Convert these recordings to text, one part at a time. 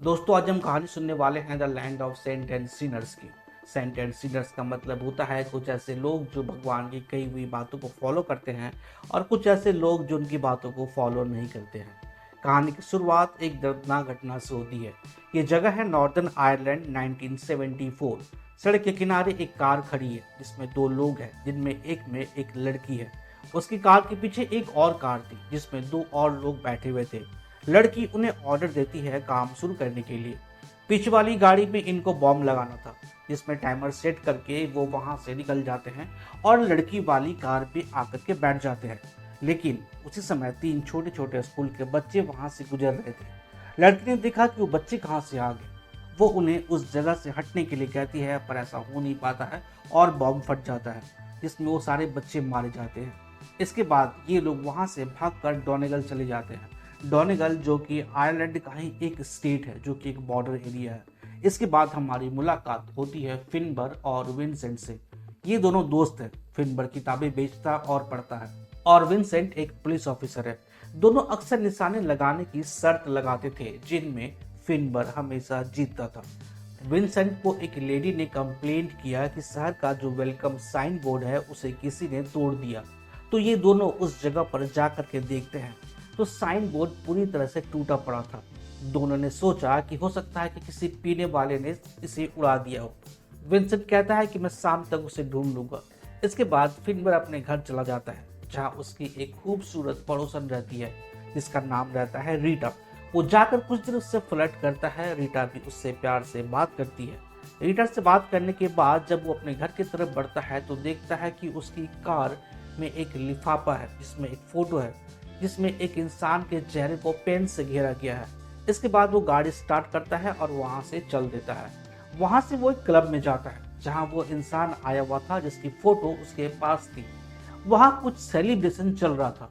दोस्तों, आज हम कहानी सुनने वाले हैं the land of saint and sinners की। सेंट एंड सिनर्स का मतलब होता है कुछ ऐसे लोग जो भगवान की कही हुई बातों को फॉलो करते हैं और कुछ ऐसे लोग जो उनकी बातों को फॉलो नहीं करते हैं। कहानी की शुरुआत एक दर्दनाक घटना से होती है। ये जगह है नॉर्दर्न आयरलैंड 1974। सड़क के किनारे एक कार खड़ी है जिसमें दो लोग हैं, जिनमें एक लड़की है। उसकी कार के पीछे एक और कार थी जिसमें दो और लोग बैठे हुए थे। लड़की उन्हें ऑर्डर देती है काम शुरू करने के लिए। पीछे वाली गाड़ी में इनको बॉम्ब लगाना था, जिसमें टाइमर सेट करके वो वहां से निकल जाते हैं और लड़की वाली कार पे आकर के बैठ जाते हैं। लेकिन उसी समय तीन छोटे छोटे स्कूल के बच्चे वहां से गुजर रहे थे। लड़की ने देखा कि वो बच्चे कहाँ से आ गए। वो उन्हें उस जगह से हटने के लिए कहती है, पर ऐसा हो नहीं पाता है और बॉम्ब फट जाता है, जिसमें वो सारे बच्चे मारे जाते हैं। इसके बाद ये लोग वहां से भागकर डोनेगल चले जाते हैं। डोनेगल जो कि आयरलैंड का ही एक स्टेट है, जो कि एक बॉर्डर एरिया है। इसके बाद हमारी मुलाकात होती है फिनबर और विंसेंट से। ये दोनों दोस्त हैं। फिनबर किताबें बेचता और पढ़ता है और विंसेंट एक पुलिस ऑफिसर है। दोनों अक्सर निशाने लगाने की शर्त लगाते थे, जिनमें फिनबर हमेशा जीतता था। विंसेंट को एक लेडी ने कंप्लेंट किया कि शहर का जो वेलकम साइन बोर्ड है उसे किसी ने तोड़ दिया। तो ये दोनों उस जगह पर जाकर के देखते हैं तो साइन बोर्ड पूरी तरह से टूटा पड़ा था। दोनों ने सोचा कि हो सकता है कि किसी पीने वाले ने इसे उड़ा दिया हो। विंसेंट कहता है कि मैं शाम तक उसे ढूंढ लूंगा। इसके बाद फिनबर अपने घर चला जाता है, जहां उसकी एक खूबसूरत पड़ोसन रहती है जिसका नाम रहता है रीटा। वो जाकर कुछ देर उससे फ्लर्ट करता है। रीटा भी उससे प्यार से बात करती है। रीटा से बात करने के बाद जब वो अपने घर की तरफ बढ़ता है तो देखता है कि उसकी कार में एक लिफाफा है जिसमें एक फोटो है, जिसमें एक इंसान के चेहरे को पेन से घेरा गया है। इसके बाद वो गाड़ी स्टार्ट करता है और वहां से चल देता है। वहां से वो एक क्लब में जाता है जहां वो इंसान आया हुआ था जिसकी फोटो उसके पास थी। वहां कुछ सेलिब्रेशन चल रहा था।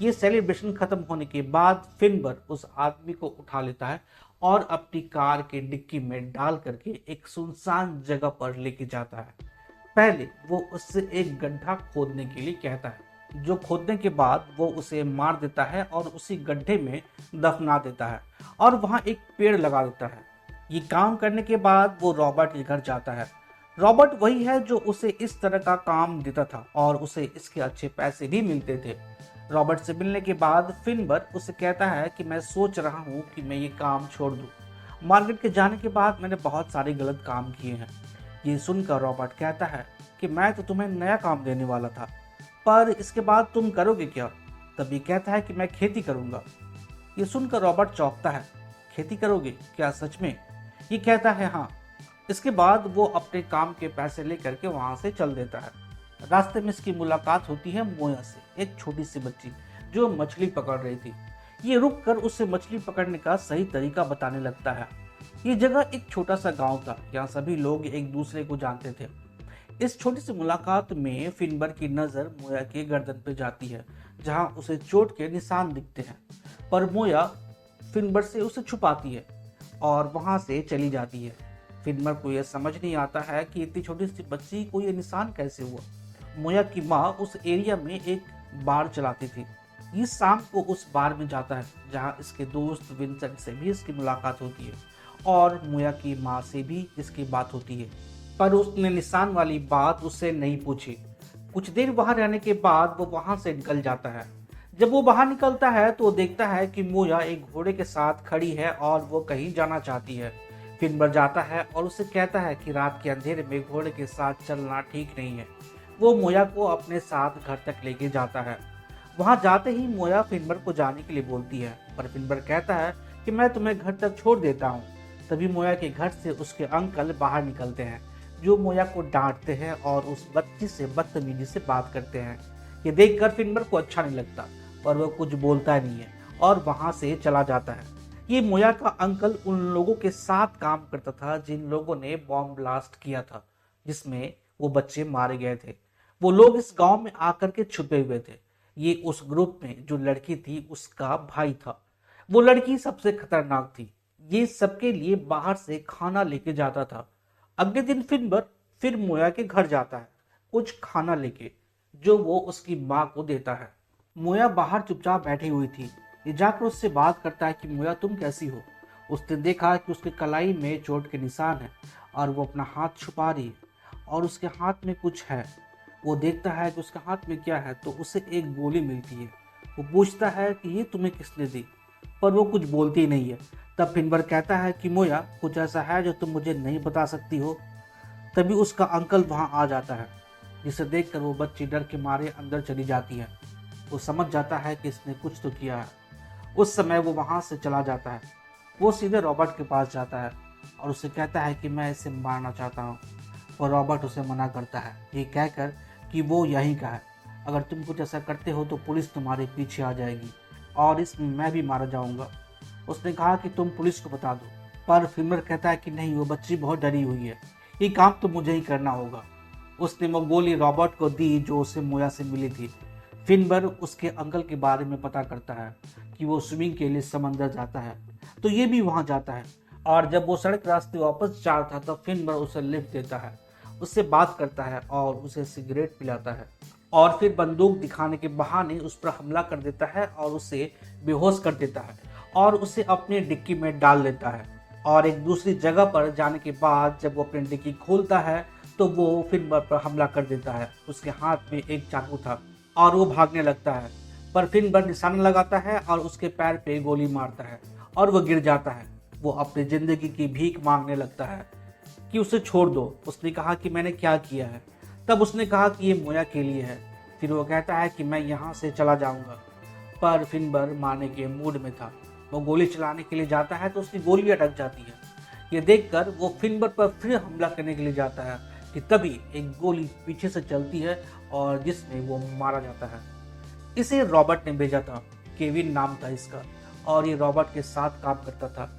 ये सेलिब्रेशन खत्म होने के बाद फिनबर उस आदमी को उठा लेता है और अपनी कार के डिक्की में डाल करके एक सुनसान जगह पर लेके जाता है। पहले वो उससे एक गड्ढा खोदने के लिए कहता है, जो खोदने के बाद वो उसे मार देता है और उसी गड्ढे में दफना देता है और वहां एक पेड़ लगा देता है। ये काम करने के बाद वो रॉबर्ट के घर जाता है। रॉबर्ट वही है जो उसे इस तरह का काम देता था और उसे इसके अच्छे पैसे भी मिलते थे। रॉबर्ट से मिलने के बाद फिनबर उसे कहता है कि मैं सोच रहा हूँ कि मैं ये काम छोड़ दूँ। मार्केट के जाने के बाद मैंने बहुत सारे गलत काम किए हैं। ये सुनकर रॉबर्ट कहता है कि मैं तो तुम्हें नया काम देने वाला था, पर इसके बाद तुम करोगे क्या? तभी कहता है कि मैं खेती करूंगा। ये सुनकर रॉबर्ट चौंकता है। खेती करोगे क्या, सच में? ये कहता है हाँ। इसके बाद वो अपने काम के पैसे लेकर के वहां से चल देता है। रास्ते में इसकी मुलाकात होती है मोया से, एक छोटी सी बच्ची जो मछली पकड़ रही थी। ये रुक कर उसे मछली पकड़ने का सही तरीका बताने लगता है। ये जगह एक छोटा सा गांव था, यहाँ सभी लोग एक दूसरे को जानते थे। इस छोटी सी मुलाकात में फिनबर की नजर मोया के गर्दन पे जाती है, जहां उसे चोट के निशान दिखते हैं। पर मोया फिनबर से उसे छुपाती है और वहां से चली जाती है। फिनबर को यह समझ नहीं आता है कि इतनी छोटी सी बच्ची को यह निशान कैसे हुआ। मोया की माँ उस एरिया में एक बार चलाती थी। ये शाम को उस बार में जाता है जहाँ इसके दोस्त विंसेंट से भी इसकी मुलाकात होती है और मोया की माँ से भी इसकी बात होती है, पर उसने निशान वाली बात उससे नहीं पूछी। कुछ देर वहां रहने के बाद वो वहां से निकल जाता है। जब वो बाहर निकलता है तो देखता है कि मोया एक घोड़े के साथ खड़ी है और वो कहीं जाना चाहती है। फिनबर जाता है और उससे कहता है कि रात के अंधेरे में घोड़े के साथ चलना ठीक नहीं है। वो मोया को अपने साथ घर तक लेके जाता है। वहां जाते ही मोया फिनबर को जाने के लिए बोलती है, पर फिनबर कहता है कि मैं तुम्हें घर तक छोड़ देता हूँ। तभी मोया के घर से उसके अंकल बाहर निकलते हैं, जो मोया को डांटते हैं और उस बच्ची से बदतमीजी से बात करते हैं। ये देखकर फिनबर को अच्छा नहीं लगता, पर वो कुछ बोलता नहीं है और वहां से चला जाता है। ये मोया का अंकल उन लोगों के साथ काम करता था जिन लोगों ने बॉम्ब ब्लास्ट किया था, जिसमें वो बच्चे मारे गए थे। वो लोग इस गांव में आकर के छुपे हुए थे। ये उस ग्रुप में जो लड़की थी उसका भाई था। वो लड़की सबसे खतरनाक थी। ये सबके लिए बाहर से खाना लेके जाता था। अगले दिन फिनबर फिर मोया के घर जाता है, कुछ खाना लेके, जो वो उसकी माँ को देता है। मोया बाहर चुपचाप बैठी हुई थी। ये जाकर उससे बात करता है कि मोया तुम कैसी हो? उसने देखा कि उसके कलाई में चोट के निशान है और वो अपना हाथ छुपा रही है और उसके हाथ में कुछ है। वो देखता है कि उसके हाथ में क्या है, तो उसे एक गोली मिलती है। वो पूछता है कि ये तुम्हें किसने दी, पर वो कुछ बोलती नहीं है। तब फिनबर कहता है कि मोया, कुछ ऐसा है जो तुम मुझे नहीं बता सकती हो। तभी उसका अंकल वहाँ आ जाता है, जिसे देखकर वो बच्ची डर के मारे अंदर चली जाती है। वो समझ जाता है कि इसने कुछ तो किया है। उस समय वो वहाँ से चला जाता है। वो सीधे रॉबर्ट के पास जाता है और उसे कहता है कि मैं इसे मारना चाहता हूँ। और रॉबर्ट उसे मना करता है, ये कहकर कि वो यहीं का है। अगर तुम कुछ ऐसा करते हो तो पुलिस तुम्हारे पीछे आ जाएगी और इसमें मैं भी मारा जाऊंगा। उसने कहा कि तुम पुलिस को बता दो, पर फिल्मर कहता है कि नहीं, वो बच्ची बहुत डरी हुई है, ये काम तो मुझे ही करना होगा। उसने वो गोली रॉबर्ट को दी जो उसे मोया से मिली थी। फिनबर उसके अंकल के बारे में पता करता है कि वो स्विमिंग के लिए समंदर जाता है, तो ये भी वहां जाता है। और जब वो सड़क रास्ते वापस जा रहा था तो फिनबर उसे लिफ्ट देता है, उससे बात करता है और उसे सिगरेट पिलाता है और फिर बंदूक दिखाने के बहाने उस पर हमला कर देता है और उसे बेहोश कर देता है और उसे अपने डिक्की में डाल देता है। और एक दूसरी जगह पर जाने के बाद जब वो अपनी डिक्की खोलता है तो वो फिनबर पर हमला कर देता है। उसके हाथ में एक चाकू था और वो भागने लगता है, पर फिनबर निशाना लगाता है और उसके पैर पे गोली मारता है और वो गिर जाता है। वो अपनी जिंदगी की भीख मांगने लगता है कि उसे छोड़ दो। उसने कहा कि मैंने क्या किया है। तब उसने कहा कि ये मोया के लिए है। फिर वो कहता है कि मैं यहाँ से चला जाऊंगा, पर फिनबर मारने के मूड में था। वो गोली चलाने के लिए जाता है तो उसकी गोली अटक जाती है। ये देखकर वो फिनबर पर फिर हमला करने के लिए जाता है कि तभी एक गोली पीछे से चलती है और जिसमें वो मारा जाता है। इसे रॉबर्ट ने भेजा था, केविन नाम था इसका, और ये रॉबर्ट के साथ काम करता था।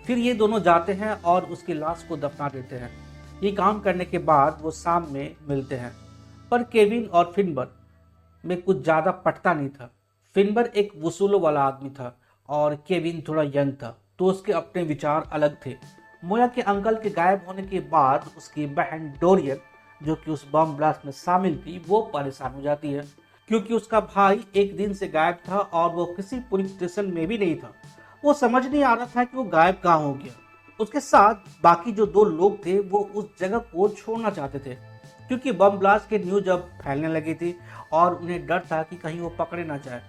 फिर ये दोनों जाते हैं और उसकी लाश को दफना देते हैं। ये काम करने के बाद वो शाम में मिलते हैं, पर केविन और फिनबर में कुछ ज़्यादा पटता नहीं था। फिनबर एक वसूलों वाला आदमी था और केविन थोड़ा यंग था, तो उसके अपने विचार अलग थे। मोया के अंकल के गायब होने के बाद उसकी बहन डोरियन, जो कि उस बम ब्लास्ट में शामिल थी, वो परेशान हो जाती है क्योंकि उसका भाई एक दिन से गायब था और वो किसी पुलिस स्टेशन में भी नहीं था। वो समझ नहीं आ रहा था कि वो गायब कहाँ हो गया। उसके साथ बाकी जो दो लोग थे वो उस जगह को छोड़ना चाहते थे क्योंकि बम ब्लास्ट की न्यूज अब फैलने लगी थी और उन्हें डर था कि कहीं वो पकड़े ना जाए।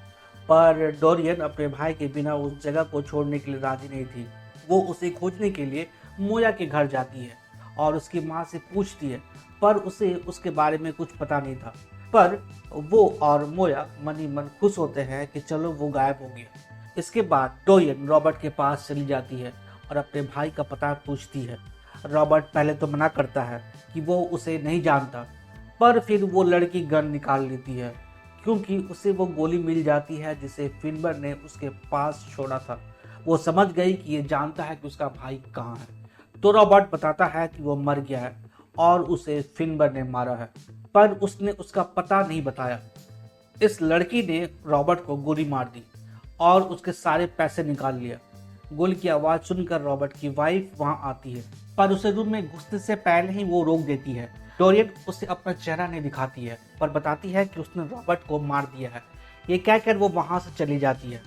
पर डोरियन अपने भाई के बिना उस जगह को छोड़ने के लिए राजी नहीं थी। वो उसे खोजने के लिए मोया के घर जाती है और उसकी माँ से पूछती है, पर उसे उसके बारे में कुछ पता नहीं था। पर वो और मोया मन ही मन खुश होते हैं कि चलो वो गायब हो गया। इसके बाद डोरियन रॉबर्ट के पास चली जाती है और अपने भाई का पता पूछती है। रॉबर्ट पहले तो मना करता है कि वो उसे नहीं जानता, पर फिर वो लड़की गन निकाल लेती है क्योंकि उसे वो गोली मिल जाती है जिसे फिनबर ने उसके पास छोड़ा था। वो समझ गई कि ये जानता है कि उसका भाई कहाँ है, तो रॉबर्ट बताता है कि वो मर गया है और उसे फिनबर ने मारा है, पर उसने उसका पता नहीं बताया। इस लड़की ने रॉबर्ट को गोली मार दी और उसके सारे पैसे निकाल लिया। गोली की आवाज सुनकर रॉबर्ट की वाइफ वहां आती है, पर उसे रूम में घुसने से पहले ही वो रोक देती है। डोरियन उसे अपना चेहरा नहीं दिखाती है, पर बताती है कि उसने रॉबर्ट को मार दिया है। ये कहकर वो वहां से चली जाती है।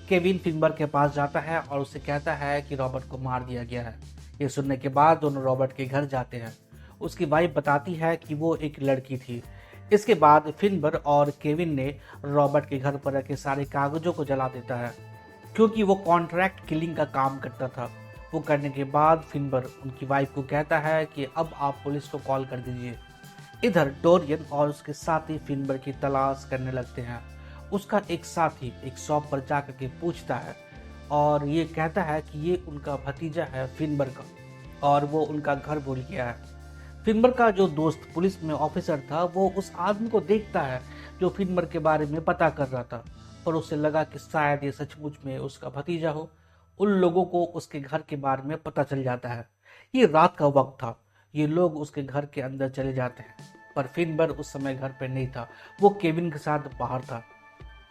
केविन फिनबर के पास जाता है और उसे कहता है कि रॉबर्ट को मार दिया गया है। ये सुनने के बाद दोनों रॉबर्ट के घर जाते हैं। उसकी वाइफ बताती है कि वो एक लड़की थी। इसके बाद फिनबर और केविन ने रॉबर्ट के घर पर रखे सारे कागजों को जला देता है क्योंकि वो कॉन्ट्रैक्ट किलिंग का काम करता था। वो करने के बाद फिनबर उनकी वाइफ को कहता है कि अब आप पुलिस को कॉल कर दीजिए। इधर डोरियन और उसके साथी फिनबर की तलाश करने लगते हैं। उसका एक साथी एक शॉप पर जाकर के पूछता है और ये कहता है कि ये उनका भतीजा है फिनबर का और वो उनका घर भूल गया है। फिनबर का जो दोस्त पुलिस में ऑफिसर था वो उस आदमी को देखता है जो फिनबर के बारे में पता कर रहा था, पर उसे लगा कि शायद ये सचमुच में उसका भतीजा हो। उन लोगों को उसके घर के बारे में पता चल जाता है। ये रात का वक्त था। ये लोग उसके घर के अंदर चले जाते हैं, पर फिनबर उस समय घर पर नहीं था। वो केविन के साथ बाहर था।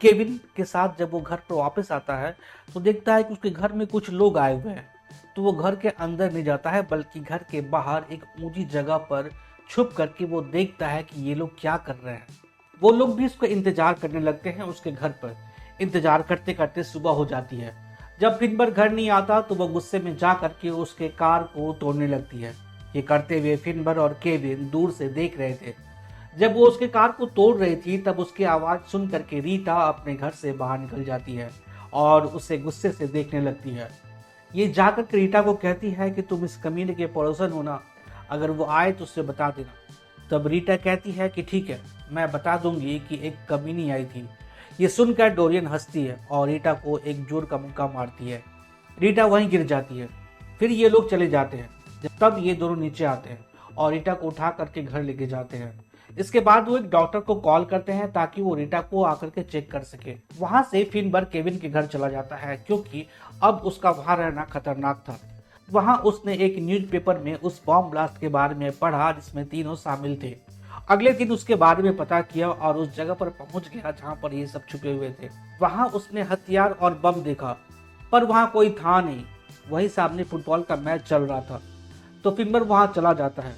केविन के साथ जब वो घर पर वापस आता है तो देखता है कि उसके घर में कुछ लोग आए हुए हैं। तो वो घर के अंदर नहीं जाता है बल्कि घर के बाहर एक ऊंची जगह पर छुप करके वो देखता है कि ये लोग क्या कर रहे हैं। वो लोग भी उसका इंतजार करने लगते हैं उसके घर पर। इंतजार करते करते सुबह हो जाती है। जब फिनबर घर नहीं आता तो वह गुस्से में जा करके उसके कार को तोड़ने लगती है। ये करते हुए फिनबर और केविन दूर से देख रहे थे। जब वो उसके कार को तोड़ रही थी तब उसकी आवाज सुन करके रीटा अपने घर से बाहर निकल जाती है और उसे गुस्से से देखने लगती है। ये जाकर के रीटा को कहती है कि तुम इस कमीने के पड़ोसन हो ना, अगर वो आए तो उससे बता देना। तब रीटा कहती है कि ठीक है, मैं बता दूंगी कि एक कमीनी आई थी। ये सुनकर डोरियन हंसती है और रीटा को एक जोर का मुक्का मारती है। रीटा वहीं गिर जाती है। फिर ये लोग चले जाते हैं। तब ये दोनों नीचे आते हैं और रीटा को उठा करके घर लेके जाते हैं। इसके बाद वो एक डॉक्टर को कॉल करते हैं ताकि वो रीटा को आकर के चेक कर सके। वहां से फिनबर केविन के घर चला जाता है क्योंकि अब उसका वहां रहना खतरनाक था। वहां उसने एक न्यूज़पेपर में उस बॉम्ब ब्लास्ट के बारे में पढ़ा जिसमें तीनों शामिल थे। अगले दिन उसके बारे में पता किया और उस जगह पर पहुंच गया जहां पर ये सब छुपे हुए थे। वहां उसने हथियार और बम देखा, पर वहां कोई था नहीं। वही सामने फुटबॉल का मैच चल रहा था। तो फिनबर वहां चला जाता है।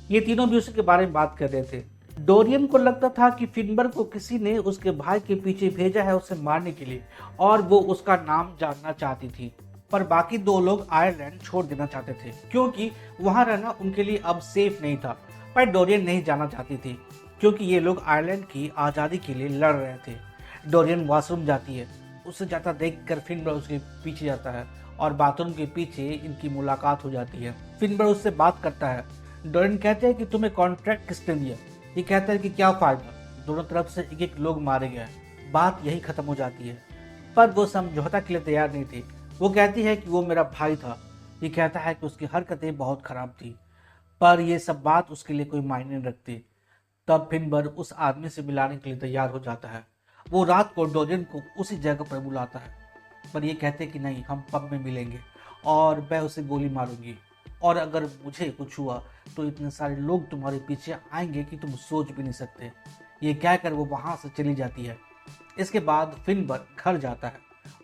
ये तीनों भी उसी के बारे में बात कर रहे थे। डोरियन को लगता था कि फिनबर को किसी ने उसके भाई के पीछे भेजा है उसे मारने के लिए और वो उसका नाम जानना चाहती थी। पर बाकी दो लोग आयरलैंड छोड़ देना चाहते थे क्योंकि वहां रहना उनके लिए अब सेफ नहीं था। पर डोरियन नहीं जाना चाहती थी क्योंकि ये लोग आयरलैंड की आज़ादी के लिए लड़ रहे थे। डोरियन वॉशरूम जाती है। उसे जाता देखकर फिनबर उसके पीछे जाता है और बाथरूम के पीछे इनकी मुलाकात हो जाती है। फिनबर उससे बात करता है। डोरियन कहते हैं कि तुम्हें कॉन्ट्रैक्ट किसने दिया। ये कहता है कि क्या फायदा, दोनों तरफ से एक एक लोग मारे गए। बात यही खत्म हो जाती है। पर वो समझौता के लिए तैयार नहीं थी। वो कहती है कि वो मेरा भाई था। ये कहता है कि उसकी हरकतें बहुत खराब थी, पर ये सब बात उसके लिए कोई मायने नहीं रखती। तब फिनबर उस आदमी से मिलाने के लिए तैयार हो जाता है। वो रात को डोरियन को उसी जगह पर बुलाता है, पर ये कहते कि नहीं, हम पब में मिलेंगे और मैं उसे गोली मारूंगी और अगर मुझे कुछ हुआ तो इतने सारे लोग तुम्हारे पीछे आएंगे कि तुम सोच भी नहीं सकते। ये कहकर वो वहां से चली जाती है। इसके बाद फिनबर घर जाता है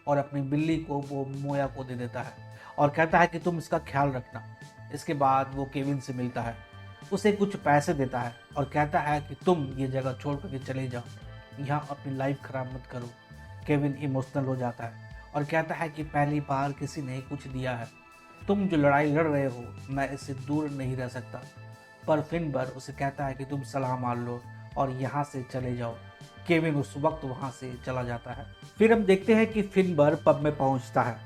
और अपनी बिल्ली को वो मोया को दे देता है और कहता है कि तुम इसका ख्याल रखना। इसके बाद वो केविन से मिलता है, उसे कुछ पैसे देता है और कहता है कि तुम ये जगह छोड़ करके चले जाओ, यहाँ अपनी लाइफ खराब मत करो। केविन इमोशनल हो जाता है और कहता है कि पहली बार किसी ने कुछ दिया है। तुम जो लड़ाई लड़ रहे हो मैं इससे दूर नहीं रह सकता। पर फिनबर उसे कहता है कि तुम सलाह मान लो और यहाँ से चले जाओ। केविन उस वक्त वहाँ से चला जाता है। फिर हम देखते हैं कि फिनबर पब में पहुँचता है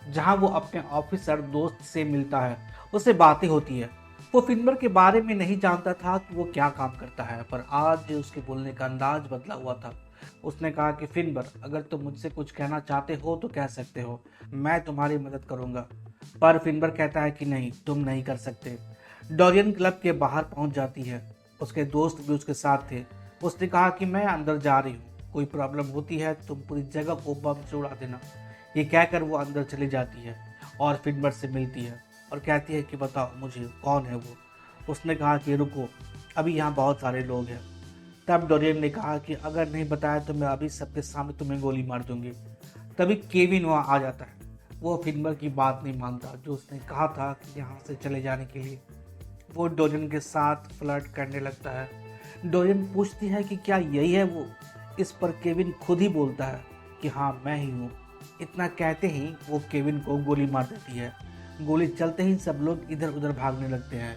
जहाँ वो अपने ऑफिसर दोस्त से मिलता है। उससे बातें होती है। वो फिनबर के बारे में नहीं जानता था कि वो क्या काम करता है, पर आज उसके बोलने का अंदाज बदला हुआ था। उसने कहा कि फिनबर, अगर तुम मुझसे कुछ कहना चाहते हो तो कह सकते हो, मैं तुम्हारी मदद करूंगा। पर फिनबर कहता है कि नहीं, तुम नहीं कर सकते। डोरियन क्लब के बाहर पहुंच जाती है। उसके दोस्त भी उसके साथ थे। उसने कहा कि मैं अंदर जा रही हूँ, कोई प्रॉब्लम होती है तुम पूरी जगह को बम से उड़ा देना। ये कहकर वो अंदर चली जाती है और फिनबर से मिलती है और कहती है कि बताओ मुझे कौन है वो। उसने कहा कि रुको, अभी यहाँ बहुत सारे लोग हैं। तब डोरियन ने कहा कि अगर नहीं बताया तो मैं अभी सबके सामने तुम्हें गोली मार दूंगी। तभी केविन वहाँ आ जाता है। वो फिनबर की बात नहीं मानता जो उसने कहा था कि यहाँ से चले जाने के लिए। वो डोरियन के साथ फ्लर्ट करने लगता है। डोरियन पूछती है कि क्या यही है वो। इस पर केविन खुद ही बोलता है कि हाँ, मैं ही हूँ। इतना कहते ही वो केविन को गोली मार देती है। गोली चलते ही सब लोग इधर उधर भागने लगते हैं।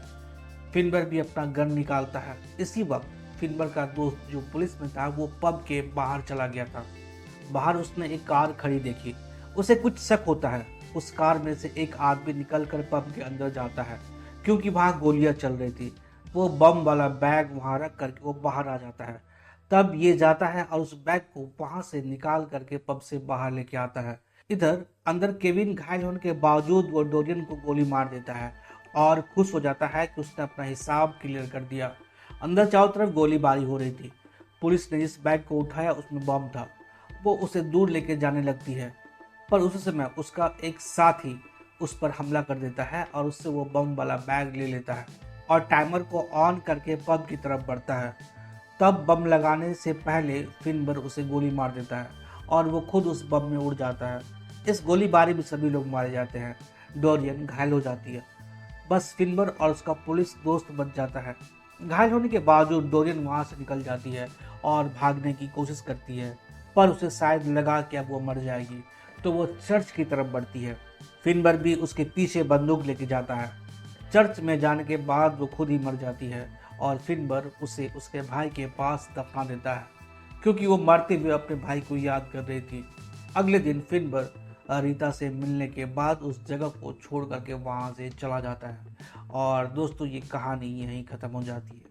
फिनबर भी अपना गन निकालता है। इसी वक्त फिनबर का दोस्त जो पुलिस में था वो पब के बाहर चला गया था। बाहर उसने एक कार खड़ी देखी। उसे कुछ शक होता है। उस कार में से एक आदमी निकलकर पब के अंदर जाता है क्योंकि वहाँ गोलियां चल रही थी। वो बम वाला बैग वहाँ रख करके वो बाहर आ जाता है। तब ये जाता है और उस बैग को वहाँ से निकाल करके पब से बाहर लेके आता है। इधर अंदर केविन घायल होने के बावजूद वो डोरियन को गोली मार देता है और खुश हो जाता है कि उसने अपना हिसाब क्लियर कर दिया। अंदर चारों तरफ गोलीबारी हो रही थी। पुलिस ने जिस बैग को उठाया उसमें बम था। वो उसे दूर लेके जाने लगती है, पर उसी समय उसका एक साथी उस पर हमला कर देता है और उससे वो बम वाला बैग ले लेता है और टाइमर को ऑन करके पब की तरफ बढ़ता है। तब बम लगाने से पहले फिनबर उसे गोली मार देता है और वो खुद उस बम में उड़ जाता है। इस गोलीबारी में सभी लोग मारे जाते हैं। डोरियन घायल हो जाती है। बस फिनबर और उसका पुलिस दोस्त बच जाता है। घायल होने के बावजूद डोरियन वहाँ से निकल जाती है और भागने की कोशिश करती है, पर उसे शायद लगा कि अब वो मर जाएगी। तो वो चर्च की तरफ बढ़ती है। फिनबर भी उसके पीछे बंदूक लेके जाता है। चर्च में जाने के बाद वो खुद ही मर जाती है और फिनबर उसे उसके भाई के पास दफना देता है, क्योंकि वो मरते हुए अपने भाई को याद कर रही थी। अगले दिन फिनबर रीता से मिलने के बाद उस जगह को छोड़ करके वहाँ से चला जाता है। और दोस्तों, ये कहानी यहीं ख़त्म हो जाती है।